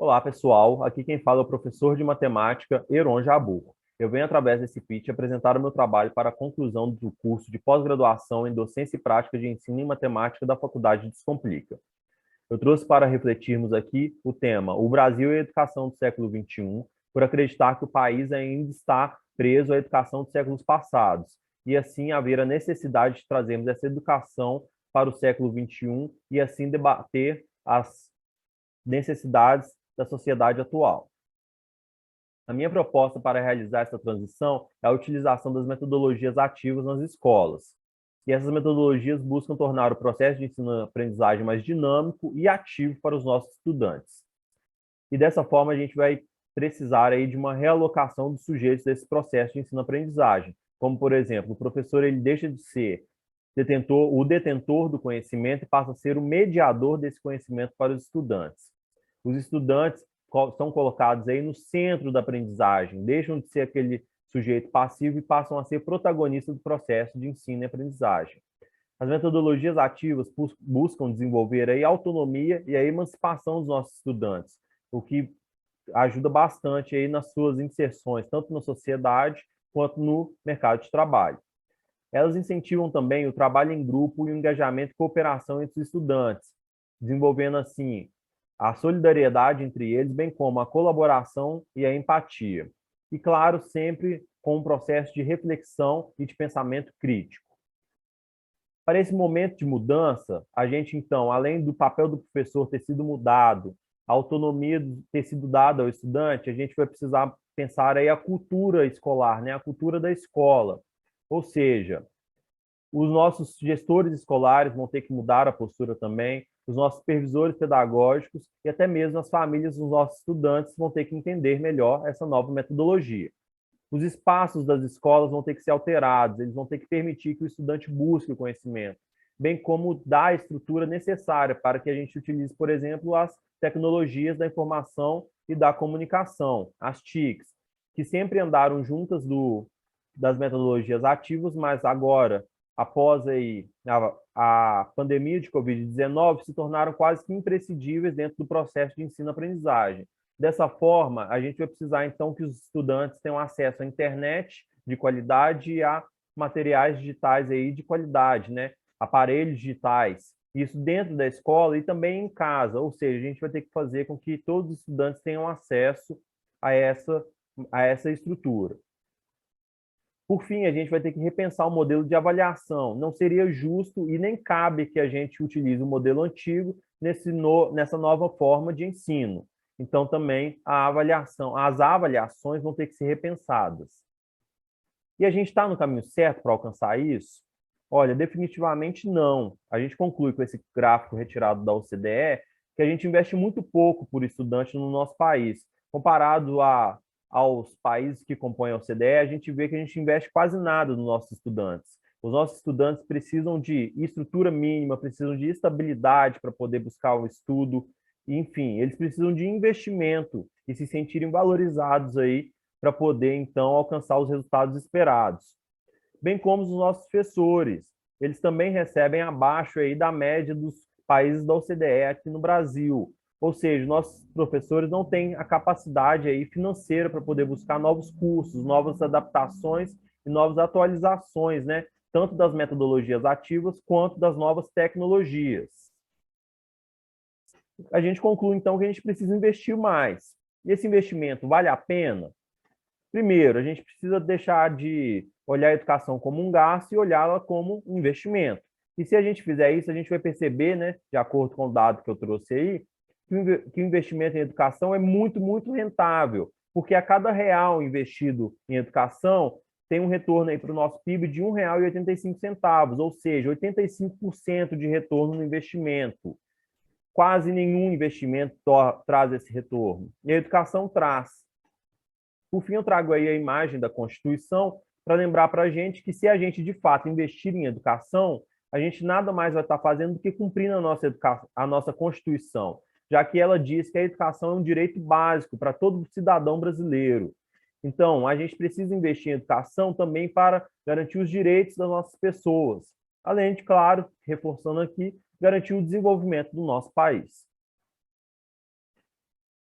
Olá, pessoal. Aqui quem fala é o professor de matemática Heron Jabur. Eu venho, através desse pitch, apresentar o meu trabalho para a conclusão do curso de pós-graduação em Docência e Prática de Ensino em Matemática da Faculdade Descomplica. Eu trouxe para refletirmos aqui o tema O Brasil e a Educação do século XXI, por acreditar que o país ainda está preso à educação dos séculos passados, e assim haver a necessidade de trazermos essa educação para o século XXI e assim debater as necessidades da sociedade atual. A minha proposta para realizar essa transição é a utilização das metodologias ativas nas escolas. E essas metodologias buscam tornar o processo de ensino-aprendizagem mais dinâmico e ativo para os nossos estudantes. E dessa forma a gente vai precisar aí de uma realocação dos sujeitos desse processo de ensino-aprendizagem. Como, por exemplo, o professor ele deixa de ser o detentor do conhecimento e passa a ser o mediador desse conhecimento para os estudantes. Os estudantes são colocados aí no centro da aprendizagem, deixam de ser aquele sujeito passivo e passam a ser protagonistas do processo de ensino e aprendizagem. As metodologias ativas buscam desenvolver aí a autonomia e a emancipação dos nossos estudantes, o que ajuda bastante aí nas suas inserções, tanto na sociedade quanto no mercado de trabalho. Elas incentivam também o trabalho em grupo e o engajamento e cooperação entre os estudantes, desenvolvendo assim a solidariedade entre eles, bem como a colaboração e a empatia. E, claro, sempre com um processo de reflexão e de pensamento crítico. Para esse momento de mudança, a gente, então, além do papel do professor ter sido mudado, a autonomia ter sido dada ao estudante, a gente vai precisar pensar aí a cultura escolar, né? A cultura da escola. Ou seja, os nossos gestores escolares vão ter que mudar a postura também, os nossos supervisores pedagógicos e até mesmo as famílias dos nossos estudantes vão ter que entender melhor essa nova metodologia. Os espaços das escolas vão ter que ser alterados, eles vão ter que permitir que o estudante busque o conhecimento, bem como dar a estrutura necessária para que a gente utilize, por exemplo, as tecnologias da informação e da comunicação, as TICs, que sempre andaram juntas das metodologias ativas, mas agora, após aí a pandemia de Covid-19, se tornaram quase que imprescindíveis dentro do processo de ensino-aprendizagem. Dessa forma, a gente vai precisar, então, que os estudantes tenham acesso à internet de qualidade e a materiais digitais aí de qualidade, né? Aparelhos digitais. Isso dentro da escola e também em casa, ou seja, a gente vai ter que fazer com que todos os estudantes tenham acesso a essa estrutura. Por fim, a gente vai ter que repensar o modelo de avaliação. Não seria justo e nem cabe que a gente utilize o modelo antigo nessa nova forma de ensino. Então, também as avaliações vão ter que ser repensadas. E a gente está no caminho certo para alcançar isso? Olha, definitivamente não. A gente conclui com esse gráfico retirado da OCDE que a gente investe muito pouco por estudante no nosso país. Comparado aos países que compõem a OCDE, a gente vê que a gente investe quase nada nos nossos estudantes. Os nossos estudantes precisam de estrutura mínima, precisam de estabilidade para poder buscar o estudo, enfim, eles precisam de investimento e se sentirem valorizados aí para poder, então, alcançar os resultados esperados. Bem como os nossos professores, eles também recebem abaixo aí da média dos países da OCDE aqui no Brasil. Ou seja, nossos professores não têm a capacidade aí financeira para poder buscar novos cursos, novas adaptações e novas atualizações, né? Tanto das metodologias ativas quanto das novas tecnologias. A gente conclui, então, que a gente precisa investir mais. E esse investimento vale a pena? Primeiro, a gente precisa deixar de olhar a educação como um gasto e olhá-la como um investimento. E se a gente fizer isso, a gente vai perceber, né, de acordo com o dado que eu trouxe aí, que o investimento em educação é muito, muito rentável, porque a cada real investido em educação tem um retorno aí para o nosso PIB de R$ 1,85, ou seja, 85% de retorno no investimento. Quase nenhum investimento traz esse retorno. E a educação traz. Por fim, eu trago aí a imagem da Constituição para lembrar para a gente que se a gente, de fato, investir em educação, a gente nada mais vai estar fazendo do que cumprindo a nossa Constituição, já que ela diz que a educação é um direito básico para todo cidadão brasileiro. Então, a gente precisa investir em educação também para garantir os direitos das nossas pessoas, além de, claro, reforçando aqui, garantir o desenvolvimento do nosso país.